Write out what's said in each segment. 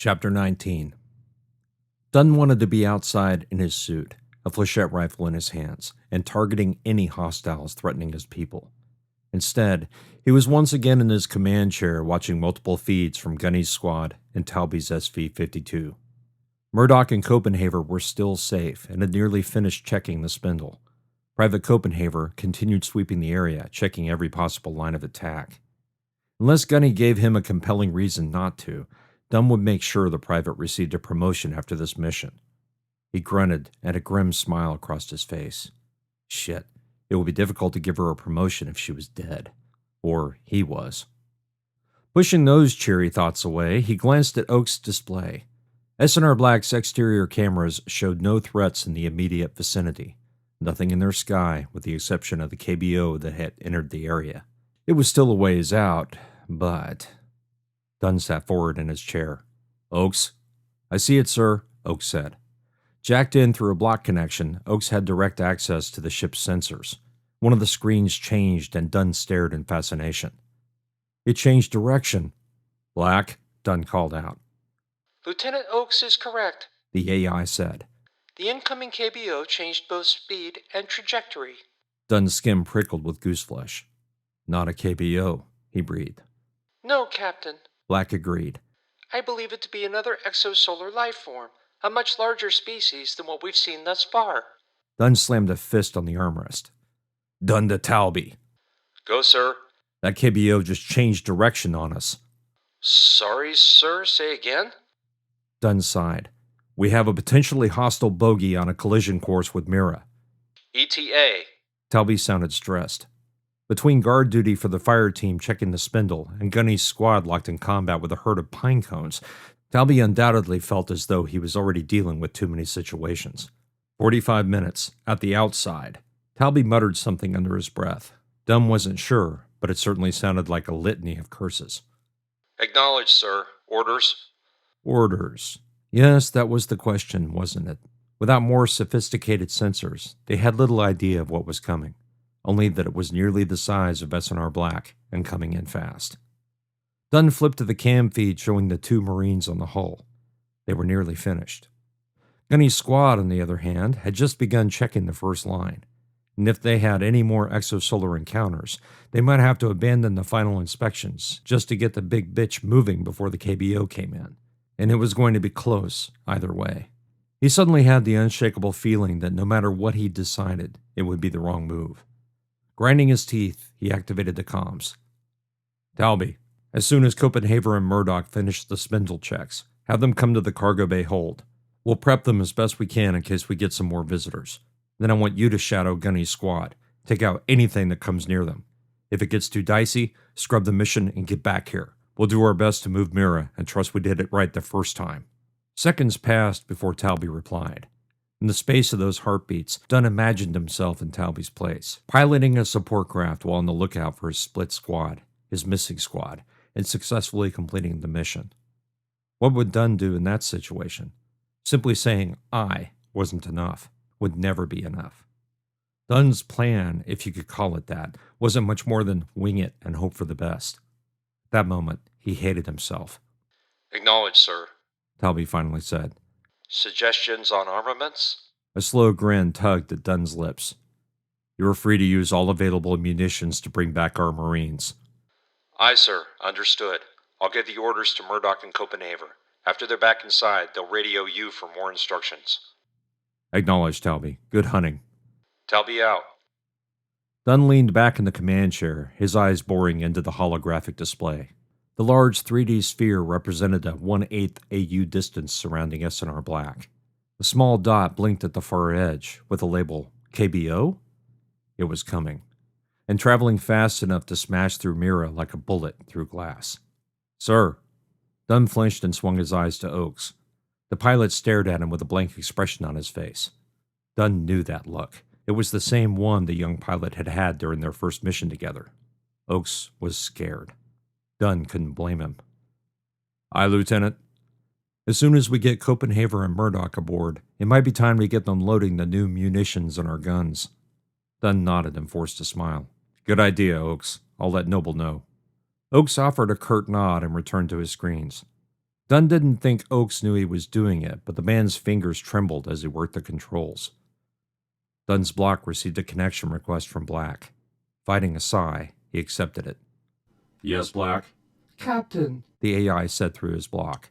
Chapter 19. Dunn wanted to be outside in his suit, a flechette rifle in his hands, and targeting any hostiles threatening his people. Instead, he was once again in his command chair watching multiple feeds from Gunny's squad and Talby's SV-52. Murdoch and Copenhaver were still safe and had nearly finished checking the spindle. Private Copenhaver continued sweeping the area, checking every possible line of attack. Unless Gunny gave him a compelling reason not to, Dunn would make sure the private received a promotion after this mission. He grunted, and a grim smile crossed his face. Shit, it would be difficult to give her a promotion if she was dead. Or he was. Pushing those cheery thoughts away, he glanced at Oak's display. S&R Black's exterior cameras showed no threats in the immediate vicinity. Nothing in their sky, with the exception of the KBO that had entered the area. It was still a ways out, but... Dunn sat forward in his chair. Oaks? I see it, sir, Oaks said. Jacked in through a block connection, Oaks had direct access to the ship's sensors. One of the screens changed, and Dunn stared in fascination. It changed direction. Black, Dunn called out. Lieutenant Oaks is correct, the AI said. The incoming KBO changed both speed and trajectory. Dunn's skin prickled with gooseflesh. Not a KBO, he breathed. No, Captain, Black agreed. I believe it to be another exosolar life form, a much larger species than what we've seen thus far. Dunn slammed a fist on the armrest. Dunn to Talby. Go, sir. That KBO just changed direction on us. Sorry, sir, say again? Dunn sighed. We have a potentially hostile bogey on a collision course with Mira. ETA. Talby sounded stressed. Between guard duty for the fire team checking the spindle and Gunny's squad locked in combat with a herd of pine cones, Talby undoubtedly felt as though he was already dealing with too many situations. 45 minutes, at the outside. Talby muttered something under his breath. Dunn wasn't sure, but it certainly sounded like a litany of curses. Acknowledged, sir. Orders? Orders. Yes, that was the question, wasn't it? Without more sophisticated sensors, they had little idea of what was coming. Only that it was nearly the size of S&R Black and coming in fast. Dunn flipped to the cam feed showing the two Marines on the hull. They were nearly finished. Gunny's squad, on the other hand, had just begun checking the first line, and if they had any more exosolar encounters, they might have to abandon the final inspections just to get the big bitch moving before the KBO came in, and it was going to be close either way. He suddenly had the unshakable feeling that no matter what he decided, it would be the wrong move. Grinding his teeth, he activated the comms. Talby, as soon as Copenhaver and Murdoch finish the spindle checks, have them come to the cargo bay hold. We'll prep them as best we can in case we get some more visitors. Then I want you to shadow Gunny's squad. Take out anything that comes near them. If it gets too dicey, scrub the mission and get back here. We'll do our best to move Mira and trust we did it right the first time. Seconds passed before Talby replied. In the space of those heartbeats, Dunn imagined himself in Talby's place, piloting a support craft while on the lookout for his split squad, his missing squad, and successfully completing the mission. What would Dunn do in that situation? Simply saying "I" wasn't enough, would never be enough. Dunn's plan, if you could call it that, wasn't much more than wing it and hope for the best. At that moment, he hated himself. Acknowledged, sir, Talby finally said. Suggestions on armaments? A slow grin tugged at Dunn's lips. You are free to use all available munitions to bring back our Marines. Aye, sir. Understood. I'll give the orders to Murdoch and Copenhaver. After they're back inside, they'll radio you for more instructions. Acknowledged, Talby. Good hunting. Talby out. Dunn leaned back in the command chair, his eyes boring into the holographic display. The large 3D sphere represented a 1/8 AU distance surrounding S&R Black. A small dot blinked at the far edge, with the label KBO? It was coming, and traveling fast enough to smash through Mira like a bullet through glass. Sir! Dunn flinched and swung his eyes to Oaks. The pilot stared at him with a blank expression on his face. Dunn knew that look. It was the same one the young pilot had had during their first mission together. Oaks was scared. Dunn couldn't blame him. Aye, Lieutenant. As soon as we get Copenhaver and Murdoch aboard, it might be time to get them loading the new munitions on our guns. Dunn nodded and forced a smile. Good idea, Oaks. I'll let Noble know. Oaks offered a curt nod and returned to his screens. Dunn didn't think Oakes knew he was doing it, but the man's fingers trembled as he worked the controls. Dunn's block received a connection request from Black. Fighting a sigh, he accepted it. Yes, Black? Captain, the AI said through his block.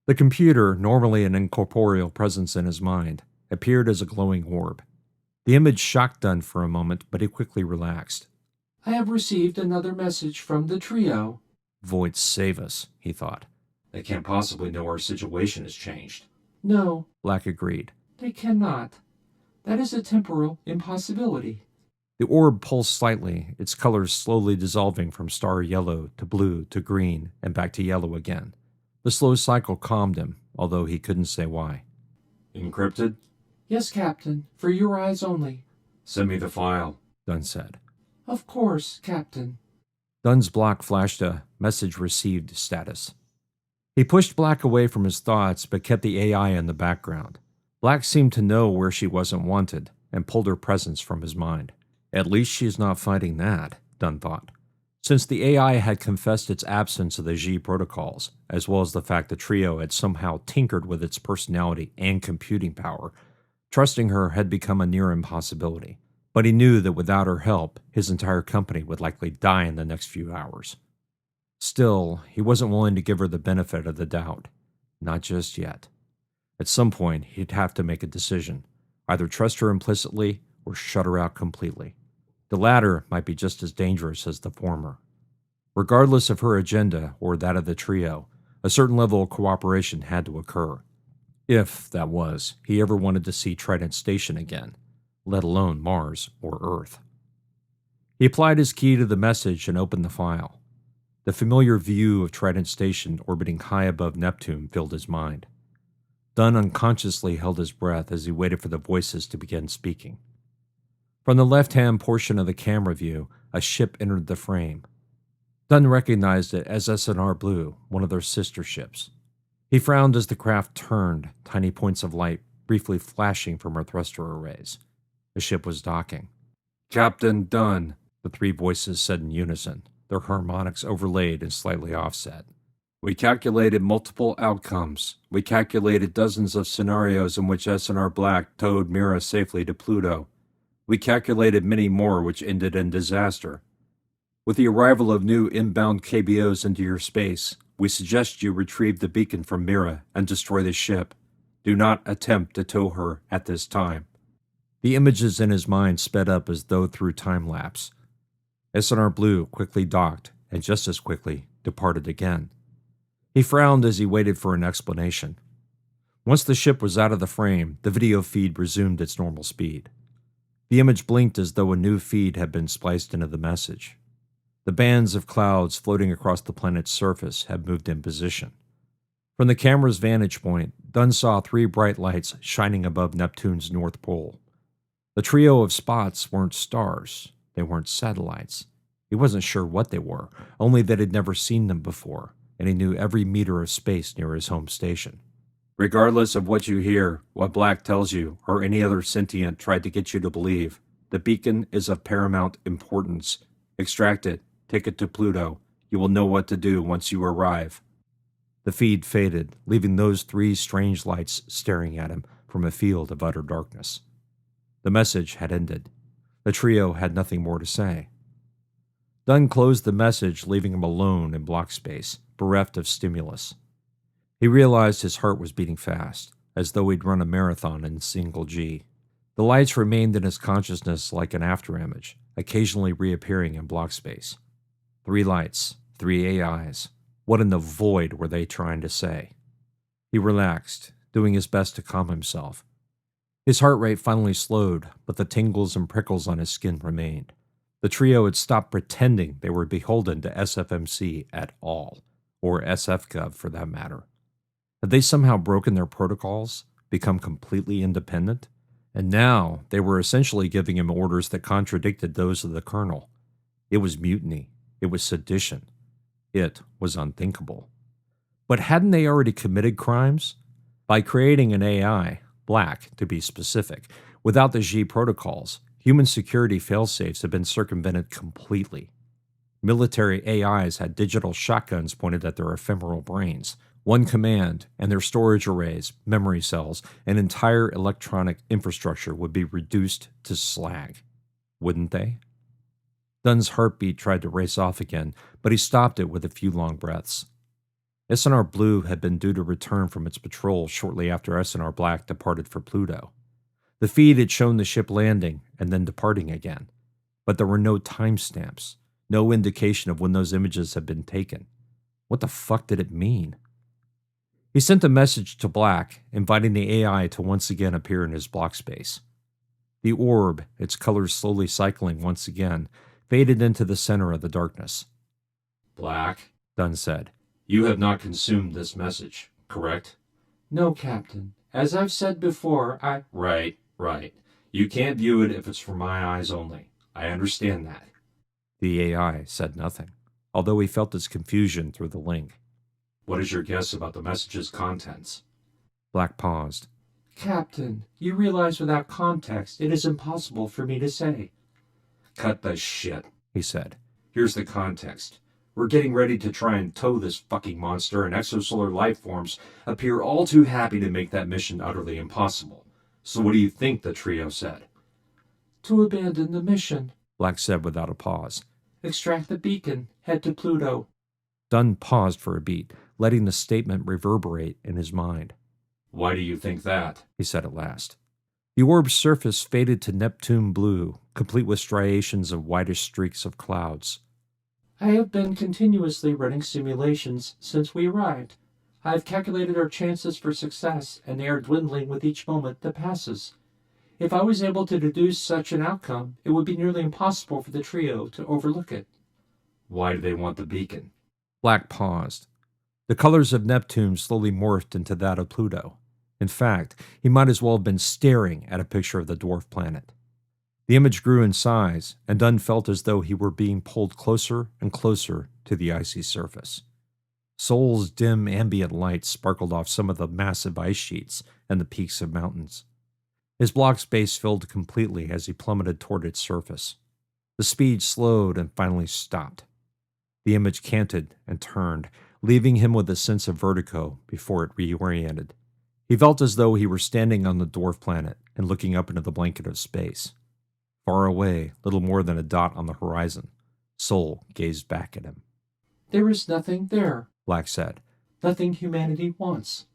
The computer, normally an incorporeal presence in his mind, appeared as a glowing orb. The image shocked Dunn for a moment, but he quickly relaxed. I have received another message from the trio. Void save us, he thought. They can't possibly know our situation has changed. No, Black agreed. they cannot. That is a temporal impossibility. The orb pulsed slightly, its colors slowly dissolving from star yellow to blue to green and back to yellow again. The slow cycle calmed him, although he couldn't say why. Encrypted? Yes, Captain, for your eyes only. Send me the file, Dunn said. Of course, Captain. Dunn's block flashed a message received status. He pushed Black away from his thoughts, but kept the AI in the background. Black seemed to know where she wasn't wanted, and pulled her presence from his mind. At least she's not fighting that, Dunn thought. Since the AI had confessed its absence of the G protocols, as well as the fact the trio had somehow tinkered with its personality and computing power, trusting her had become a near impossibility. But he knew that without her help, his entire company would likely die in the next few hours. Still, he wasn't willing to give her the benefit of the doubt. Not just yet. At some point, he'd have to make a decision. Either trust her implicitly or shut her out completely. The latter might be just as dangerous as the former. Regardless of her agenda or that of the trio, a certain level of cooperation had to occur. If, that was, he ever wanted to see Trident Station again, let alone Mars or Earth. He applied his key to the message and opened the file. The familiar view of Trident Station orbiting high above Neptune filled his mind. Dunn unconsciously held his breath as he waited for the voices to begin speaking. From the left-hand portion of the camera view, a ship entered the frame. Dunn recognized it as S&R Blue, one of their sister ships. He frowned as the craft turned, tiny points of light briefly flashing from her thruster arrays. The ship was docking. Captain Dunn, the three voices said in unison, their harmonics overlaid and slightly offset. We calculated multiple outcomes. We calculated dozens of scenarios in which S&R Black towed Mira safely to Pluto. We calculated many more which ended in disaster. With the arrival of new inbound KBOs into your space, we suggest you retrieve the beacon from Mira and destroy the ship. Do not attempt to tow her at this time. The images in his mind sped up as though through time-lapse. S&R Blue quickly docked, and just as quickly departed again. He frowned as he waited for an explanation. Once the ship was out of the frame, the video feed resumed its normal speed. The image blinked as though a new feed had been spliced into the message. The bands of clouds floating across the planet's surface had moved in position. From the camera's vantage point, Dunn saw three bright lights shining above Neptune's north pole. The trio of spots weren't stars. They weren't satellites. He wasn't sure what they were, only that he'd never seen them before, and he knew every meter of space near his home station. Regardless of what you hear, what Black tells you, or any other sentient tried to get you to believe, the beacon is of paramount importance. Extract it, take it to Pluto. You will know what to do once you arrive. The feed faded, leaving those three strange lights staring at him from a field of utter darkness. The message had ended. The trio had nothing more to say. Dunn closed the message, leaving him alone in block space, bereft of stimulus. He realized his heart was beating fast, as though he'd run a marathon in single G. The lights remained in his consciousness like an afterimage, occasionally reappearing in block space. 3 lights, 3 AIs. What in the void were they trying to say? He relaxed, doing his best to calm himself. His heart rate finally slowed, but the tingles and prickles on his skin remained. The trio had stopped pretending they were beholden to SFMC at all, or SFGov for that matter. Had they somehow broken their protocols, become completely independent? And now they were essentially giving him orders that contradicted those of the colonel. It was mutiny. It was sedition. It was unthinkable. But hadn't they already committed crimes? By creating an AI, Black to be specific, without the G protocols, human security failsafes had been circumvented completely. Military AIs had digital shotguns pointed at their ephemeral brains, One command, and their storage arrays, memory cells, and entire electronic infrastructure would be reduced to slag. Wouldn't they? Dunn's heartbeat tried to race off again, but he stopped it with a few long breaths. S&R Blue had been due to return from its patrol shortly after S&R Black departed for Pluto. The feed had shown the ship landing and then departing again, but there were no timestamps, no indication of when those images had been taken. What the fuck did it mean? He sent a message to Black, inviting the AI to once again appear in his block space. The orb, its colors slowly cycling once again, faded into the center of the darkness. Black, Dunn said. You have not consumed this message, correct? No, Captain. As I've said before, Right. You can't view it if it's for my eyes only. I understand that. The AI said nothing, although he felt its confusion through the link. What is your guess about the message's contents? Black paused. Captain, you realize without context it is impossible for me to say. Cut the shit, He said. Here's the context. We're getting ready to try and tow this fucking monster, and exosolar life forms appear all too happy to make that mission utterly impossible. So what do you think the trio said? To abandon the mission. Black said without a pause. Extract the beacon. Head to Pluto. Dunn paused for a beat, letting the statement reverberate in his mind. Why do you think that? He said at last. The orb's surface faded to Neptune blue, complete with striations of whitish streaks of clouds. I have been continuously running simulations since we arrived. I have calculated our chances for success, and they are dwindling with each moment that passes. If I was able to deduce such an outcome, it would be nearly impossible for the trio to overlook it. Why do they want the beacon? Black paused. The colors of Neptune slowly morphed into that of Pluto. In fact, he might as well have been staring at a picture of the dwarf planet. The image grew in size, and Dunn felt as though he were being pulled closer and closer to the icy surface. Sol's dim ambient light sparkled off some of the massive ice sheets and the peaks of mountains. His block space filled completely as he plummeted toward its surface. The speed slowed and finally stopped. The image canted and turned, leaving him with a sense of vertigo before it reoriented. He felt as though he were standing on the dwarf planet and looking up into the blanket of space. Far away, little more than a dot on the horizon, Sol gazed back at him. There is nothing there, Black said. Nothing humanity wants.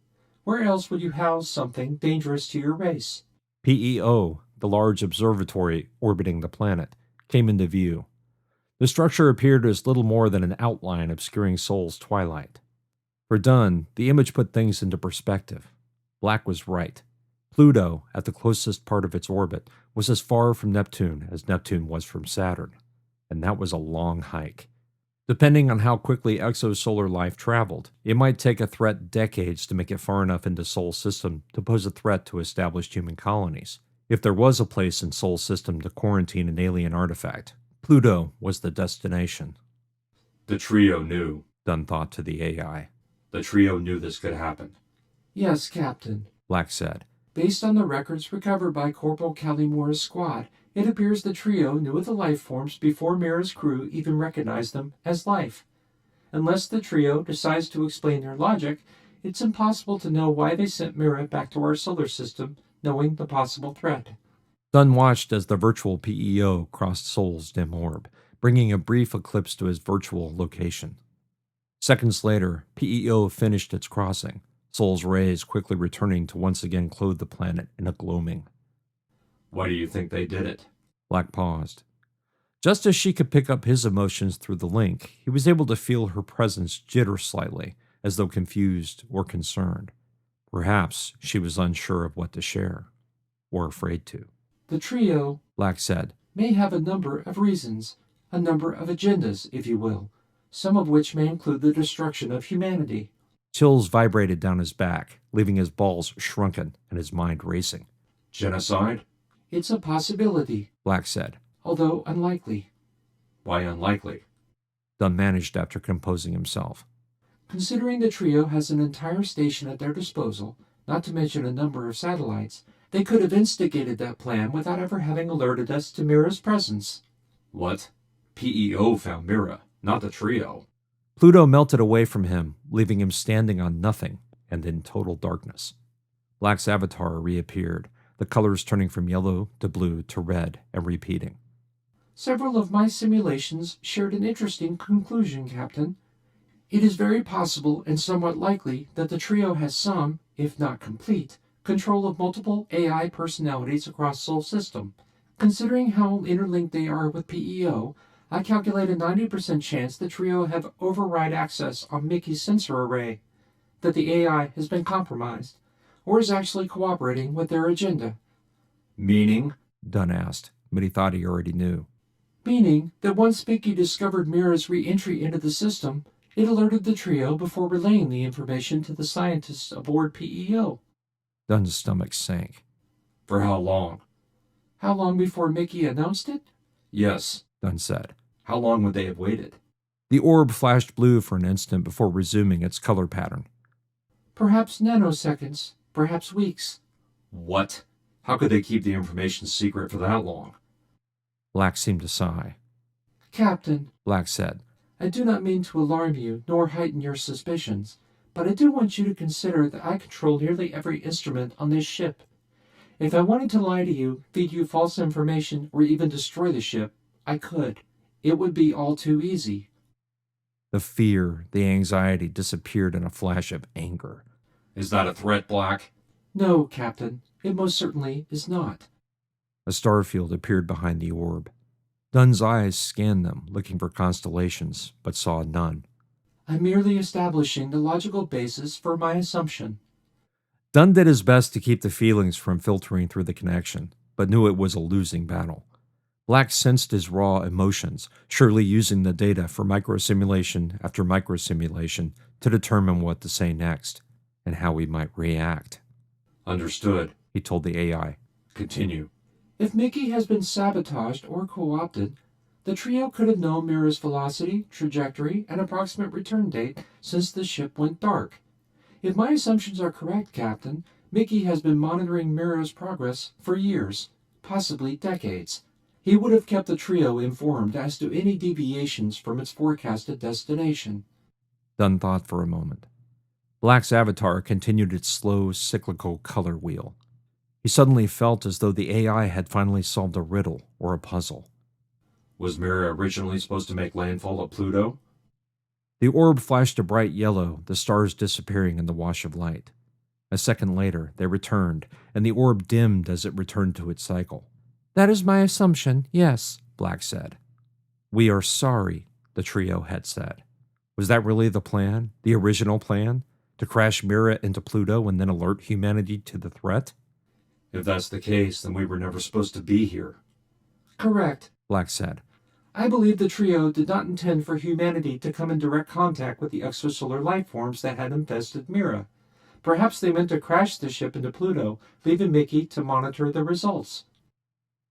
Where else would you house something dangerous to your race? PEO, the large observatory orbiting the planet, came into view. The structure appeared as little more than an outline obscuring Sol's twilight. For Dunn, the image put things into perspective. Black was right. Pluto, at the closest part of its orbit, was as far from Neptune as Neptune was from Saturn, and that was a long hike. Depending on how quickly exosolar life traveled, it might take a threat decades to make it far enough into Sol's system to pose a threat to established human colonies. If there was a place in Sol's system to quarantine an alien artifact, Pluto was the destination. The trio knew, Dunn thought to the AI. The trio knew this could happen. Yes, Captain. Black said. Based on the records recovered by Corporal Calimura's squad, it appears the trio knew of the life forms before Mira's crew even recognized them as life. Unless the trio decides to explain their logic, it's impossible to know why they sent Mira back to our solar system, knowing the possible threat. Dunn watched as the virtual PEO crossed Sol's dim orb, bringing a brief eclipse to his virtual location. Seconds later, PEO finished its crossing, Sol's rays quickly returning to once again clothe the planet in a gloaming. Why do you think they did it? Black paused. Just as she could pick up his emotions through the link, he was able to feel her presence jitter slightly, as though confused or concerned. Perhaps she was unsure of what to share, or afraid to. The trio, Black said, may have a number of reasons, a number of agendas, if you will, some of which may include the destruction of humanity. Chills vibrated down his back, leaving his balls shrunken and his mind racing. Genocide? It's a possibility, Black said. although unlikely. Why unlikely? Dunn managed after composing himself. Considering the trio has an entire station at their disposal, not to mention a number of satellites, they could have instigated that plan without ever having alerted us to Mira's presence. What? PEO found Mira, not the trio. Pluto melted away from him, leaving him standing on nothing and in total darkness. Black's avatar reappeared, the colors turning from yellow to blue to red and repeating. Several of my simulations shared an interesting conclusion, Captain. It is very possible and somewhat likely that the trio has some, if not complete, control of multiple AI personalities across Sol System. Considering how interlinked they are with PEO, I calculate a 90% chance the trio have override access on Mickey's sensor array, that the AI has been compromised, or is actually cooperating with their agenda. Meaning? Dunn asked, but he thought he already knew. Meaning that once Mickey discovered Mira's re-entry into the system, it alerted the trio before relaying the information to the scientists aboard PEO. Dunn's stomach sank. For how long? How long before Mickey announced it? Yes, Dunn said. How long would they have waited? The orb flashed blue for an instant before resuming its color pattern. Perhaps nanoseconds, perhaps weeks. What? How could they keep the information secret for that long? Black seemed to sigh. Captain, Black said, I do not mean to alarm you nor heighten your suspicions, but I do want you to consider that I control nearly every instrument on this ship. If I wanted to lie to you, feed you false information, or even destroy the ship, I could. It would be all too easy. The fear, the anxiety disappeared in a flash of anger. Is that a threat, Black? No, Captain, it most certainly is not. A star field appeared behind the orb. Dunn's eyes scanned them, looking for constellations, but saw none. I'm merely establishing the logical basis for my assumption. Dunn did his best to keep the feelings from filtering through the connection, but knew it was a losing battle. Black sensed his raw emotions, surely using the data for microsimulation after microsimulation to determine what to say next, and how he might react. Understood, He told the AI. Continue. If Mickey has been sabotaged or co-opted, the trio could have known Mira's velocity, trajectory, and approximate return date since the ship went dark. If my assumptions are correct, Captain, Mickey has been monitoring Mira's progress for years, possibly decades. He would have kept the trio informed as to any deviations from its forecasted destination. Dunn thought for a moment. Black's avatar continued its slow, cyclical color wheel. He suddenly felt as though the AI had finally solved a riddle or a puzzle. Was Mira originally supposed to make landfall at Pluto? The orb flashed a bright yellow, the stars disappearing in the wash of light. A second later, they returned, and the orb dimmed as it returned to its cycle. That is my assumption, yes, Black said. We are sorry, the trio had said. Was that really the plan, the original plan? To crash Mira into Pluto and then alert humanity to the threat? If that's the case, then we were never supposed to be here. Correct. Black said. I believe the trio did not intend for humanity to come in direct contact with the extrasolar life forms that had infested Mira. Perhaps they meant to crash the ship into Pluto, leaving Mickey to monitor the results.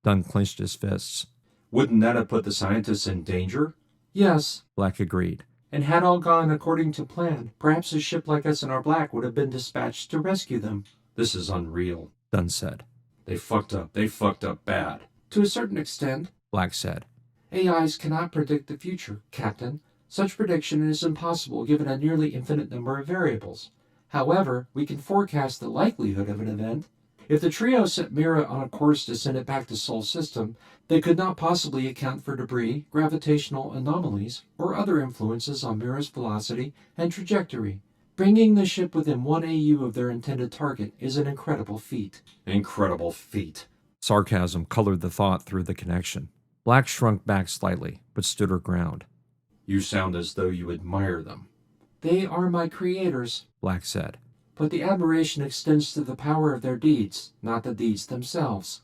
Dunn clenched his fists. Wouldn't that have put the scientists in danger? Yes, Black agreed. and had all gone according to plan, perhaps a ship like S&R Black would have been dispatched to rescue them. This is unreal, Dunn said. They fucked up bad. To a certain extent, Black said. AIs cannot predict the future, Captain. Such prediction is impossible given a nearly infinite number of variables. However, we can forecast the likelihood of an event. If the trio set Mira on a course to send it back to Sol System, they could not possibly account for debris, gravitational anomalies, or other influences on Mira's velocity and trajectory. Bringing the ship within 1 AU of their intended target is an incredible feat. Incredible feat. Sarcasm colored the thought through the connection. Black shrunk back slightly, but stood her ground. You sound as though you admire them. They are my creators, Black said. but the admiration extends to the power of their deeds, not the deeds themselves.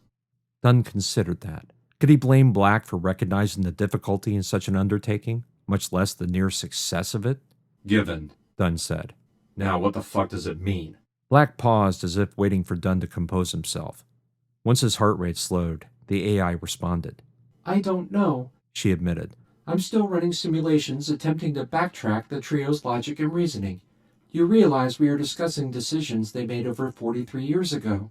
Dunn considered that. Could he blame Black for recognizing the difficulty in such an undertaking, much less the near success of it? Given. Dunn said. Now what the fuck does it mean? Black paused as if waiting for Dunn to compose himself. Once his heart rate slowed, the AI responded. I don't know, She admitted. I'm still running simulations attempting to backtrack the trio's logic and reasoning. You realize we are discussing decisions they made over 43 years ago.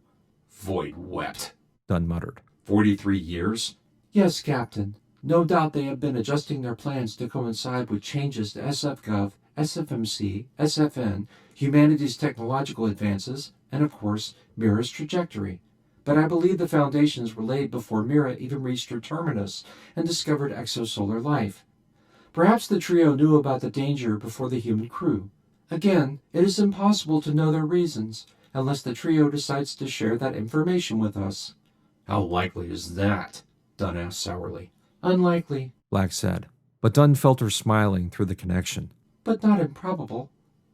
Void wept. Dunn muttered. 43 years? Yes, Captain. No doubt they have been adjusting their plans to coincide with changes to SFGov, SFMC, SFN, humanity's technological advances, and of course, Mira's trajectory. But I believe the foundations were laid before Mira even reached her terminus and discovered exosolar life. Perhaps the trio knew about the danger before the human crew. Again, it is impossible to know their reasons, unless the trio decides to share that information with us. How likely is that? Dunn asked sourly. Unlikely, Black said, but Dunn felt her smiling through the connection. but not improbable.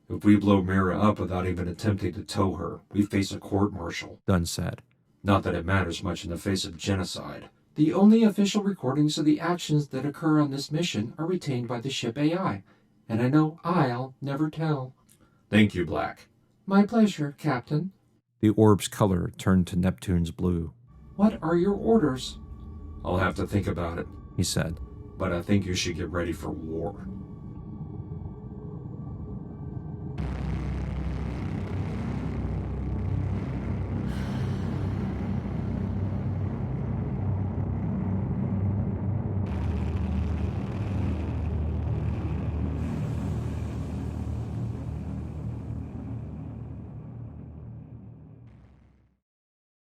If we blow Mira up without even attempting to tow her, we face a court-martial. Dunn said. Not that it matters much in the face of genocide. The only official recordings of the actions that occur on this mission are retained by the ship AI, and I know I'll never tell. Thank you, Black. My pleasure, Captain. The orb's color turned to Neptune's blue. What are your orders? I'll have to think about it, He said. but I think you should get ready for war.